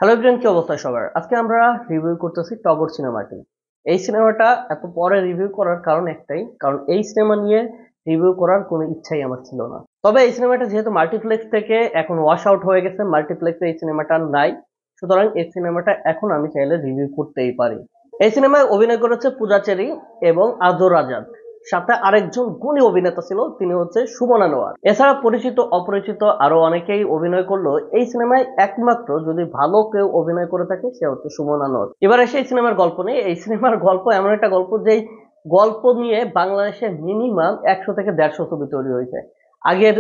Hello everyone, কি অবস্থা সবার? আজকে আমরা রিভিউ করতেছি টগর সিনেমাটি। এই সিনেমাটা এত পরে রিভিউ করার কারণ একটাই, কারণ এই সিনেমা নিয়ে রিভিউ করার কোনো ইচ্ছাই আমার ছিল না। তবে এই সিনেমাটা যেহেতু মাল্টিপ্লেক্স থেকে এখন ওয়াশ আউট হয়ে গেছে, মাল্টিপ্লেক্সে এই সিনেমাটা নাই, সুতরাং এই সিনেমাটা এখন আমি চাইলে রিভিউ করতেই পারি। এই সিনেমায় অভিনয় করেছে পূজা চেরি এবং আদর আজাদ। সাথে আরেকজন গুণী অভিনেতা ছিল, তিনি হচ্ছে সুমন আনোয়ার। এছাড়া পরিচিত অপরিচিত আরো অনেকেই অভিনয় করলো। এই সিনেমায় একমাত্র যদি ভালো কেউ অভিনয় করে থাকে সে হচ্ছে সুমন আনোয়ার। এবার এসে এই সিনেমার গল্প নেই। এই সিনেমার গল্প এমন একটা গল্প, যেই গল্প নিয়ে বাংলাদেশে মিনিমাম 100 থেকে 150 ছবি তৈরি হয়েছে। আগের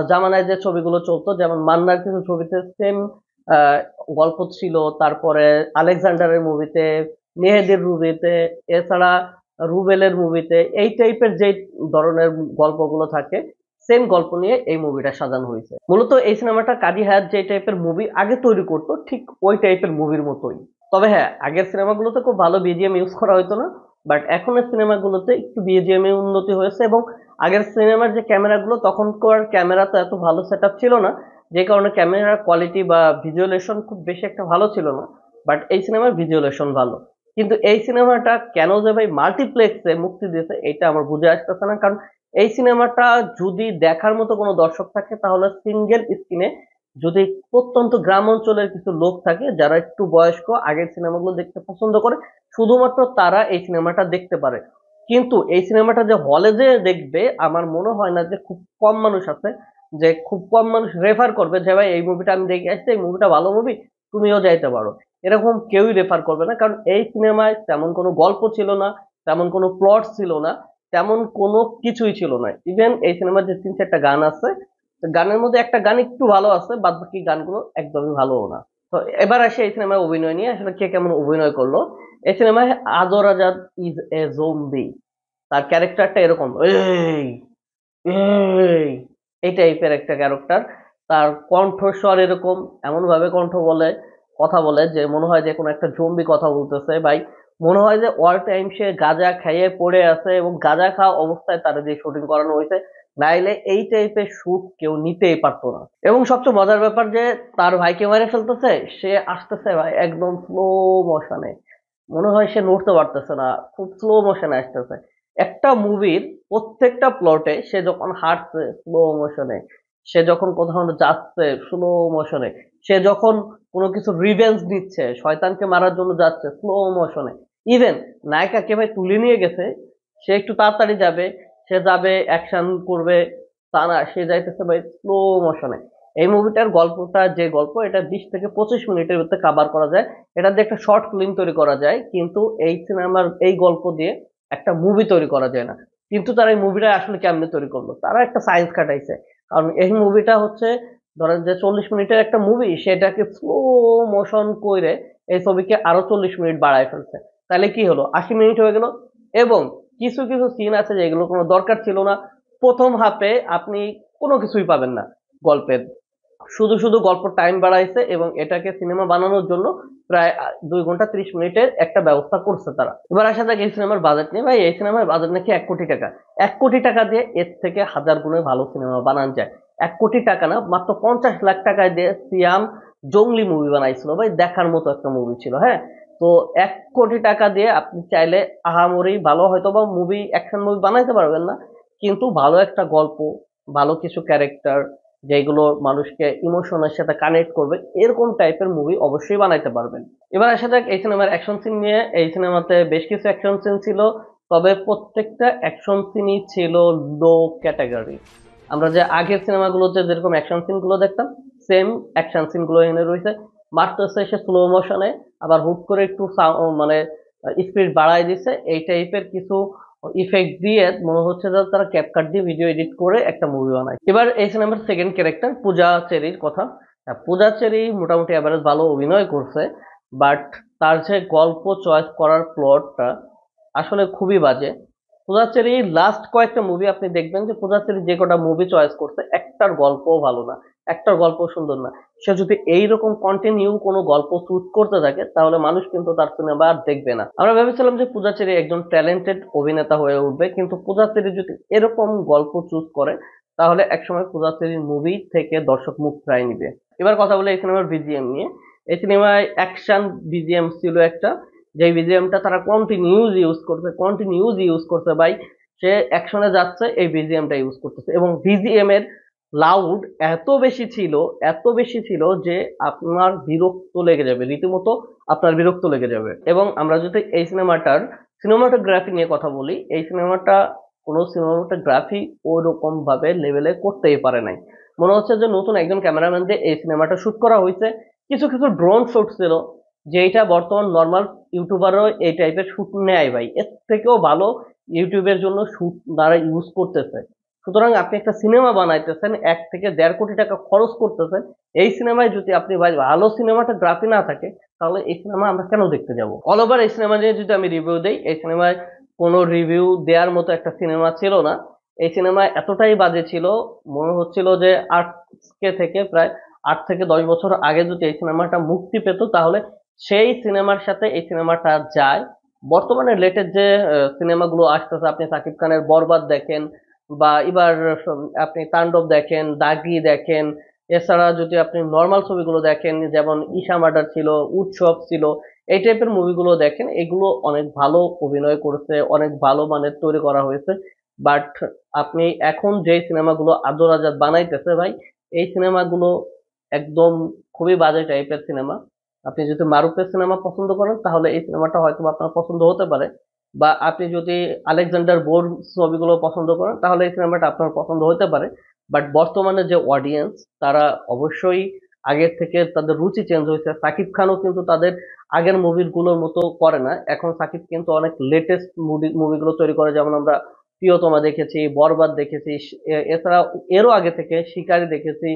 জামানায় যে ছবিগুলো চলতো, যেমন মান্নার কিছু ছবিতে সেম গল্প ছিল, তারপরে আলেকজান্ডারের মুভিতে, মেহেদির মুভিতে, এছাড়া রুবেলের মুভিতে, এই টাইপের যে ধরনের গল্পগুলো থাকে, সেম গল্প নিয়ে এই মুভিটা সাজানো হয়েছে। মূলত এই সিনেমাটা কাজী হায়াৎ যে টাইপের মুভি আগে তৈরি করতো, ঠিক ওই টাইপের মুভির মতোই। তবে হ্যাঁ, আগের সিনেমাগুলোতে খুব ভালো বিজিএম ইউজ করা হতো না, বাট এখনের সিনেমাগুলোতে একটু বিজিএম এর উন্নতি হয়েছে। এবং আগের সিনেমার যে ক্যামেরাগুলো, তখনকার ক্যামেরা তো এত ভালো সেটআপ ছিল না, যে কারণে ক্যামেরার কোয়ালিটি বা ভিজুয়ালেশন খুব বেশি একটা ভালো ছিল না। বাট এই সিনেমার ভিজুয়ালেশন ভালো। কিন্তু এই সিনেমাটা কেন যে ভাই মাল্টিপ্লেক্সে মুক্তি দিয়েছে এটা আমার বুঝে আসতেছে না। কারণ এই সিনেমাটা যদি দেখার মতো কোনো দর্শক থাকে, তাহলে সিঙ্গেল স্ক্রিনে, যদি প্রত্যন্ত গ্রাম অঞ্চলের কিছু লোক থাকে যারা একটু বয়স্ক, আগের সিনেমাগুলো দেখতে পছন্দ করে, শুধুমাত্র তারা এই সিনেমাটা দেখতে পারে। কিন্তু এই সিনেমাটা যে হলে যে দেখবে, আমার মনে হয় না যে খুব কম মানুষ আছে, যে খুব কম মানুষ রেফার করবে যে ভাই এই মুভিটা আমি দেখে আসছি, এই মুভিটা ভালো মুভি, তুমিও যাইতে পারো। এরকম কেউই রেফার করবে না, কারণ এই সিনেমায় তেমন কোনো গল্প ছিল না, তেমন কোনো প্লট ছিল না, তেমন কোনো কিছুই ছিল না। ইভেন এই সিনেমার যে 3-4টা গান আছে, তো গানের মধ্যে একটা গান একটু ভালো আছে, বাদ বাকি গানগুলো একদমই ভালো না। তো এবার আসে এই সিনেমায় অভিনয় নিয়ে, আসলে কে কেমন অভিনয় করলো। এই সিনেমায় আদর আজাদ ইজ এ জম্বি। তার ক্যারেক্টারটা এরকম, এই এই এই টাইপের একটা ক্যারেক্টার। তার কণ্ঠস্বর এরকম, এমন ভাবে কণ্ঠ বলে, কথা বলে যে মনে হয় যে কোনো একটা জম্বি কথা বলতেছে ভাই। মনে হয় যে অল টাইম সে গাঁজা খাইয়ে পড়ে আছে, এবং গাঁজা খাওয়া অবস্থায় তার যে শুটিং করানো হয়েছে, নাইলে এই টাইপের শুট কেউ নিতেই পারতো না। এবং সবচেয়ে মজার ব্যাপার যে তার ভাইকে মেরে ফেলতেছে, সে আসতেছে ভাই একদম স্লো মোশনে, মনে হয় সে নড়তে পারতেছে না, খুব স্লো মোশনে আসতেছে। একটা মুভির প্রত্যেকটা প্লটে সে যখন হাঁটছে স্লো মোশনে, সে যখন কোথাও যাচ্ছে স্লো মোশনে, সে যখন কোনো কিছু রিভেঞ্জ নিচ্ছে, শয়তানকে মারার জন্য যাচ্ছে স্লো মোশনে। ইভেন নায়িকাকে ভাই তুলে নিয়ে গেছে, সে একটু তাড়াতাড়ি যাবে, সে যাবে অ্যাকশন করবে, তা না, সে যাইতেছে ভাই স্লো মোশনে। এই মুভিটার গল্পটা, যে গল্প, এটা 20 থেকে 25 মিনিটের ভিতরে কাভার করা যায়। এটা দিয়ে একটা শর্ট ফিল্ম তৈরি করা যায়, কিন্তু এই সিনেমার এই গল্প দিয়ে একটা মুভি তৈরি করা যায় না। কিন্তু তারা এই মুভিটা আসলে কেমনে তৈরি করলো, তারা একটা সায়েন্স খাটাইছে। কারণ এই মুভিটা হচ্ছে, ধরেন যে 40 মিনিটের একটা মুভি, সেটাকে স্লো মোশন করে এই ছবিকে আরো 40 মিনিট বাড়ায় ফেলছে। তাহলে কি হলো, 80 মিনিট হয়ে গেল। এবং কিছু কিছু সিন আছে যেগুলো কোনো দরকার ছিল না। প্রথম হাফে আপনি কোনো কিছুই পাবেন না গল্পের, শুধু শুধু গল্প টাইম বাড়াইছে, এবং এটাকে সিনেমা বানানোর জন্য প্রায় 2 ঘন্টা 30 মিনিটের একটা ব্যবস্থা করছে তারা। এবার আসা যাক এই সিনেমার বাজেট নিয়ে। ভাই এই সিনেমার বাজেট নাকি 1 কোটি টাকা। 1 কোটি টাকা দিয়ে এর থেকে হাজার গুণে ভালো সিনেমা বানানো যায়। 1 কোটি টাকা না, মাত্র 50 লাখ টাকায় দিয়ে সিয়াম জঙ্গলি মুভি বানাইছিল ভাই, দেখার মতো একটা মুভি ছিল। হ্যাঁ, তো 1 কোটি টাকা দিয়ে আপনি চাইলে আহামরি ভালো হয়তো বা মুভি, অ্যাকশন মুভি বানাইতে পারবেন না, কিন্তু ভালো একটা গল্প, ভালো কিছু ক্যারেক্টার, যেগুলো মানুষকে ইমোশনের সাথে কানেক্ট করবে, এরকম টাইপের মুভি অবশ্যই বানাইতে পারবেন। এবার আসা যাক এই সিনেমার অ্যাকশন সিন নিয়ে। এই সিনেমাতে বেশ কিছু অ্যাকশন সিন ছিল, তবে প্রত্যেকটা অ্যাকশন সিনই ছিল লো ক্যাটাগরি। আমরা যে আগের সিনেমাগুলোতে যেরকম অ্যাকশন সিন গুলো দেখতাম, সেম অ্যাকশন সিন গুলো এনে রয়েছে। মারতেছে সে স্লো মোশনে, আবার হুট করে একটু মানে স্পিড বাড়ায় দিছে, এই টাইপের কিছু ইফেক্ট দিয়ে মনে হচ্ছে যে তারা ক্যাপকাট দিয়ে ভিডিও এডিট করে একটা মুভি বানায়। এবার এই সিনেমার সেকেন্ড ক্যারেক্টার পূজা চেরির কথা। পূজা চেরি মোটামুটি এভারেজ ভালো অভিনয় করছে, বাট তার যে গল্প চয়েস করার প্লটটা আসলে খুবই বাজে। পূজাচেরি লাস্ট কয়েকটা মুভি আপনি দেখবেন যে পূজাচেরি যে কটা মুভি চয়েস করছে, একটার গল্পও ভালো না, একটার গল্প সুন্দর না। সে যদি এইরকম কন্টিনিউ কোনো গল্প চুজ করতে থাকে, তাহলে মানুষ কিন্তু তার সিনেমা আর দেখবে না। আমরা ভেবেছিলাম যে পূজাচেরি একজন ট্যালেন্টেড অভিনেতা হয়ে উঠবে, কিন্তু পূজাচেরি যদি এরকম গল্প চুজ করে, তাহলে একসময় পূজাচেরির মুভি থেকে দর্শক মুখ ফিরায় নিবে। এবার কথা বলে এই সিনেমার বিজিএম নিয়ে। এই সিনেমায় অ্যাকশন বিজিএম ছিল একটা, যে বিজিএমটা তারা কন্টিনিউজ ইউজ করছে ভাই। সে অ্যাকশনে যাচ্ছে, এই বিজিএমটা ইউজ করতেছে, এবং বিজিএম এর লাউড এত বেশি ছিল যে আপনার বিরক্ত লেগে যাবে, রীতিমতো আপনার বিরক্ত লেগে যাবে। এবং আমরা যদি এই সিনেমাটার সিনেমাটোগ্রাফি নিয়ে কথা বলি, এই সিনেমাটা কোনো সিনেমাটোগ্রাফি ওরকম ভাবে লেভেলে করতেই পারে নাই। মনে হচ্ছে যে নতুন একজন ক্যামেরাম্যান দিয়ে এই সিনেমাটা শুট করা হয়েছে। কিছু কিছু ড্রোন শুট ছিল, যেটা বর্তমান নর্মাল ইউটিউবারও এই টাইপের শুট নেয় ভাই, এর থেকেও ভালো ইউটিউবের জন্য শুট তারা ইউজ করতেছে। সুতরাং আপনি একটা সিনেমা বানাইতেছেন, 1 থেকে 1.5 কোটি টাকা খরচ করতেছেন, এই সিনেমায় যদি আপনি ভাই ভালো সিনেমাটোগ্রাফি না থাকে, তাহলে এই সিনেমা আমরা কেন দেখতে যাব? অল ওভার এই সিনেমা নিয়ে যদি আমি রিভিউ দেই, এই সিনেমায় কোনো রিভিউ দেওয়ার মতো একটা সিনেমা ছিল না। এই সিনেমা এতটাই বাজে ছিল, মনে হচ্ছিল যে আজকে থেকে প্রায় 8 থেকে 10 বছর আগে যদি এই সিনেমাটা মুক্তি পেত, তাহলে সেই সিনেমার সাথে এই সিনেমাটা যায়। বর্তমানে লেটেস্ট যে সিনেমাগুলো আসতেছে, আপনি সাকিব খানের বরবাদ দেখেন, বা এবার আপনি তাণ্ডব দেখেন, দাগি দেখেন, এছাড়া যদি আপনি নর্মাল ছবিগুলো দেখেন, যেমন ঈশা মার্ডার ছিল, উৎসব ছিল, এই টাইপের মুভিগুলো দেখেন, এগুলো অনেক ভালো অভিনয় করেছে, অনেক ভালো মানের তৈরি করা হয়েছে। বাট আপনি এখন যে সিনেমাগুলো আদর বানাইতেছে ভাই, এই সিনেমাগুলো একদম খুবই বাজে টাইপের সিনেমা। আপনি যদি মারুফের সিনেমা পছন্দ করেন, তাহলে এই সিনেমাটা হয়তো আপনার পছন্দ হতে পারে, বা আপনি যদি আলেকজান্ডার বোর ছবিগুলো পছন্দ করেন, তাহলে এই সিনেমাটা আপনার পছন্দ হতে পারে। বাট বর্তমানে যে অডিয়েন্স, তারা অবশ্যই আগের থেকে তাদের রুচি চেঞ্জ হয়েছে। সাকিব খানও কিন্তু তাদের আগের মুভিগুলোর মতো করে না, এখন সাকিব কিন্তু অনেক লেটেস্ট মুভিগুলো তৈরি করে, যেমন আমরা প্রিয়তমা দেখেছি, বরবাদ দেখেছি, এছাড়া এরও আগে থেকে শিকারি দেখেছি,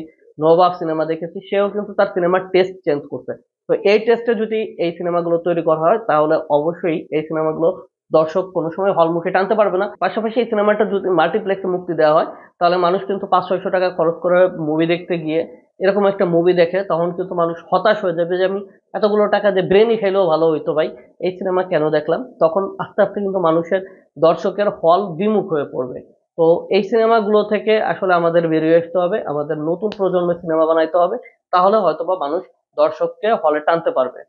নবাব সিনেমা দেখেছি। সেও কিন্তু তার সিনেমার টেস্ট চেঞ্জ করছে। তো এই টেস্টে যদি এই সিনেমাগুলো তৈরি করা হয়, তাহলে অবশ্যই এই সিনেমাগুলো দর্শক কোনো সময় হল মুখে টানতে পারবে না। পাশাপাশি এই সিনেমাটা যদি মাল্টিপ্লেক্সে মুক্তি দেওয়া হয়, তাহলে মানুষ কিন্তু 500-600 টাকা খরচ করে মুভি দেখতে গিয়ে এরকম একটা মুভি দেখে, তখন কিন্তু মানুষ হতাশ হয়ে যাবে যে আমি এতগুলো টাকা দিয়ে ব্রেনই খেলেও ভালো হইতো ভাই, এই সিনেমা কেন দেখলাম। তখন আস্তে আস্তে কিন্তু দর্শকের হল বিমুখ হয়ে পড়বে। তো এই সিনেমাগুলো থেকে আসলে আমাদের বেরিয়ে আসতে হবে, আমাদের নতুন প্রজন্মের সিনেমা বানাইতে হবে, তাহলে হয়তোবা মানুষ দর্শককে হলে টানতে পারবে।